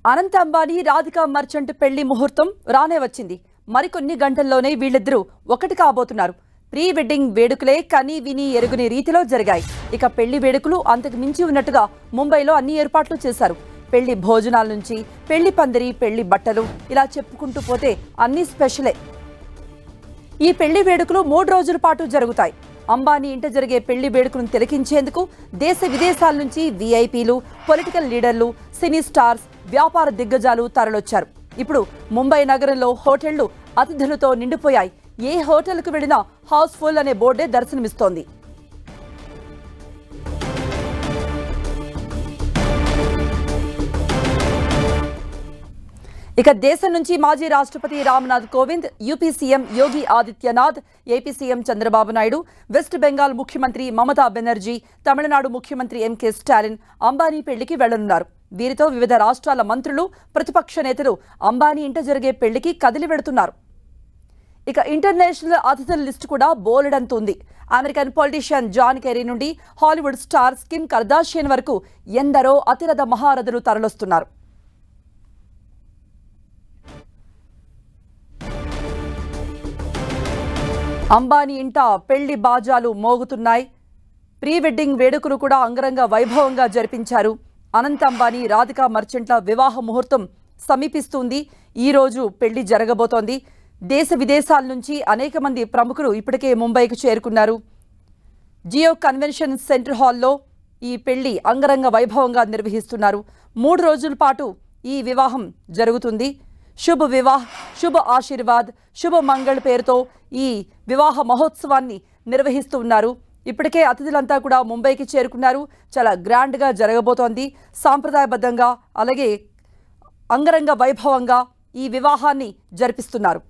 Anant Ambani Radhika merchant పెళ్లి ముహూర్తం రానే వచ్చింది. మరికొన్ని గంటల్లోనే వీళ్ళిద్దరూ ఒకటి కాబోతున్నారు. ప్రీ వెడ్డింగ్ వేడుకలే కని విని ఎరుగుని రీతిలో జరిగాయి. ఇక పెళ్లి వేడుకలు అంతకు మించి ఉన్నట్టుగా ముంబైలో అన్ని ఏర్పాట్లు చేశారు. పెళ్లి భోజనాల నుంచి పెళ్లి పందిరి, పెళ్లి బట్టలు ఇలా చెప్పుకుంటూ పోతే అన్ని స్పెషలే. ఈ పెళ్లి వేడుకలు 3 రోజుల పాటు జరుగుతాయి. అంబానీ ఇంట జరిగే పెళ్లి వేడుకలను తిలకించేందుకు దేశ విదేశాల నుంచి వీఐపీలు, పొలిటికల్ లీడర్లు, సినీ స్టార్స్, వ్యాపార దిగ్గజాలు తరలొచ్చారు. ఇప్పుడు ముంబై నగరంలో హోటళ్లు అతిథులతో నిండిపోయాయి. ఏ హోటల్కు వెళ్లినా హౌస్ఫుల్ అనే బోర్డే దర్శనమిస్తోంది. ఇక దేశం నుంచి మాజీ రాష్ట్రపతి Ramnath Kovind, UP CM Yogi Adityanath, AP CM Chandrababu Naidu, West Bengal ముఖ్యమంత్రి మమతా బెనర్జీ, తమిళనాడు ముఖ్యమంత్రి ఎంకే స్టాలిన్ అంబానీ పెళ్లికి వెళ్లనున్నారు. వీరితో వివిధ రాష్ట్రాల మంత్రులు, ప్రతిపక్ష నేతలు అంబానీ ఇంట జరిగే పెళ్లికి కదిలి వెడుతున్నారు. ఇక ఇంటర్నేషనల్ అతిథుల లిస్టు కూడా బోలెడంత ఉంది. అమెరికన్ పొలిటీషియన్ జాన్ కెర్రీ నుండి హాలీవుడ్ స్టార్ కిమ్ కర్దాషియన్ వరకు ఎందరో అతిరథ మహారథులు తరలొస్తున్నారు. అంబానీ ఇంట పెళ్లి బాజాలు మోగుతున్నాయి. ప్రీ వెడ్డింగ్ వేడుకలు కూడా అంగరంగ వైభవంగా జరిపించారు. అనంత్ అంబానీ, రాధికా మర్చెంట్ల వివాహ ముహూర్తం సమీపిస్తుంది. ఈ రోజు పెళ్లి జరగబోతోంది. దేశ విదేశాల నుంచి అనేక మంది ప్రముఖులు ఇప్పటికే ముంబైకి చేరుకున్నారు. జియో కన్వెన్షన్ సెంటర్ హాల్లో ఈ పెళ్లి అంగరంగ వైభవంగా నిర్వహిస్తున్నారు. 3 రోజుల పాటు ఈ వివాహం జరుగుతుంది. శుభ వివాహ్, శుభ ఆశీర్వాద్, శుభ మంగళ్ పేరుతో ఈ వివాహ మహోత్సవాన్ని నిర్వహిస్తూ ఉన్నారు. ఇప్పటికే అతిథులంతా కూడా ముంబైకి చేరుకున్నారు. చాలా గ్రాండ్గా జరగబోతోంది. సాంప్రదాయబద్ధంగా అలాగే అంగరంగ వైభవంగా ఈ వివాహాన్ని జరిపిస్తున్నారు.